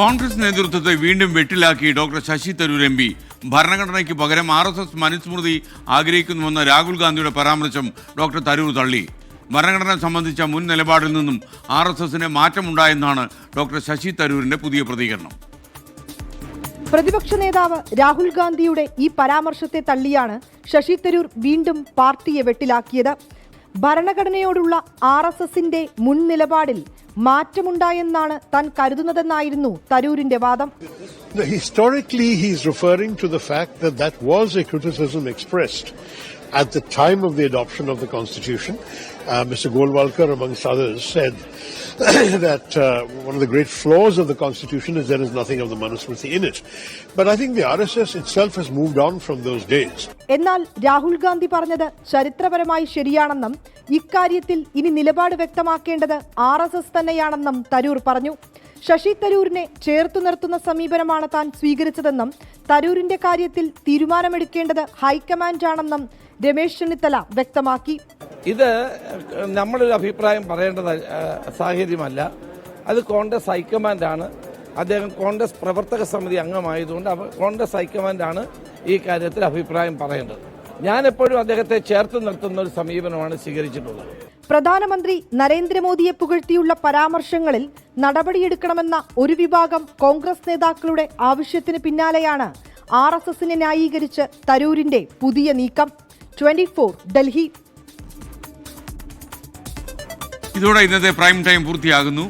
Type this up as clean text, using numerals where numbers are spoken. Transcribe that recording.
കോൺഗ്രസ് നേതൃത്വത്തെ വീണ്ടും വെട്ടിലാക്കി doctor Shashi Tharoor M P. ഭരണഘടനയ്ക്ക് പകരം RSS മനുസ്മൃതി ആഗ്രഹിക്കുന്നുവെന്ന രാഹുൽ ഗാന്ധിയുടെ പരാമർശം ഡോക്ടർ തരൂർ തള്ളി. ഭരണഘടന സംബന്ധിച്ച മുൻ നിലപാടിൽ നിന്നും RSSന് മാറ്റമുണ്ടായെന്നാണ് ഡോക്ടർ ശശി തരൂരിന്റെ പുതിയ പ്രതികരണം. പ്രതിപക്ഷ നേതാവ് രാഹുൽ ഗാന്ധിയുടെ ഈ പരാമർശത്തെ തള്ളിയാണ് ശശി തരൂർ വീണ്ടും പാർട്ടിയെ വെട്ടിലാക്കിയത്. ഭരണഘടനയോടുള്ള RSSന്റെ മുൻ നിലപാടിൽ മാറ്റമുണ്ടായെന്നാണ് താൻ കരുതുന്നതെന്നായിരുന്നു തരൂരിന്റെ വാദം. Historically, he is referring to the fact that that was a criticism expressed at the time of the adoption of the Constitution. Mr. Golwalkar, amongst others, said that one of the great flaws of the Constitution is there is nothing of the Manusmriti in it. But I think the RSS itself has moved on from those days. എന്നാൽ രാഹുൽ ഗാന്ധി പറഞ്ഞത് ചരിത്രപരമായി ശരിയാണെന്നും ഇക്കാര്യത്തിൽ ഇനി നിലപാട് വ്യക്തമാക്കേണ്ടത് RSS തന്നെയാണെന്നും തരൂർ പറഞ്ഞു. ശശി തരൂരിനെ ചേർത്തു നിർത്തുന്ന സമീപനമാണ് താൻ സ്വീകരിച്ചതെന്നും തരൂരിന്റെ കാര്യത്തിൽ തീരുമാനമെടുക്കേണ്ടത് ഹൈക്കമാൻഡാണെന്നും രമേശ് ചെന്നിത്തല വ്യക്തമാക്കി. ഇത് നമ്മളൊരു അഭിപ്രായം പറയേണ്ട സാഹചര്യമല്ല. അത് കോൺഗ്രസ് ഹൈക്കമാൻഡാണ്. അദ്ദേഹം കോൺഗ്രസ് പ്രവർത്തക സമിതി അംഗമായതുകൊണ്ട് കോൺഗ്രസ് ഹൈക്കമാൻഡാണ് ഈ കാര്യത്തിൽ അഭിപ്രായം പറയേണ്ടത്. ഞാൻ എപ്പോഴും അദ്ദേഹത്തെ ചേർത്ത് നിർത്തുന്ന ഒരു സമീപനമാണ് സ്വീകരിച്ചിട്ടുള്ളത്. പ്രധാനമന്ത്രി നരേന്ദ്രമോദിയെ പുകഴ്ത്തിയുള്ള പരാമർശങ്ങളിൽ നടപടിയെടുക്കണമെന്ന ഒരു വിഭാഗം കോൺഗ്രസ് നേതാക്കളുടെ ആവശ്യത്തിന് പിന്നാലെയാണ് RSSനെ ന്യായീകരിച്ച് തരൂരിന്റെ പുതിയ നീക്കം. 24 ഡൽഹി. ഇതോടെ ഇന്നത്തെ പ്രൈം ടൈം പൂർത്തിയാകുന്നു.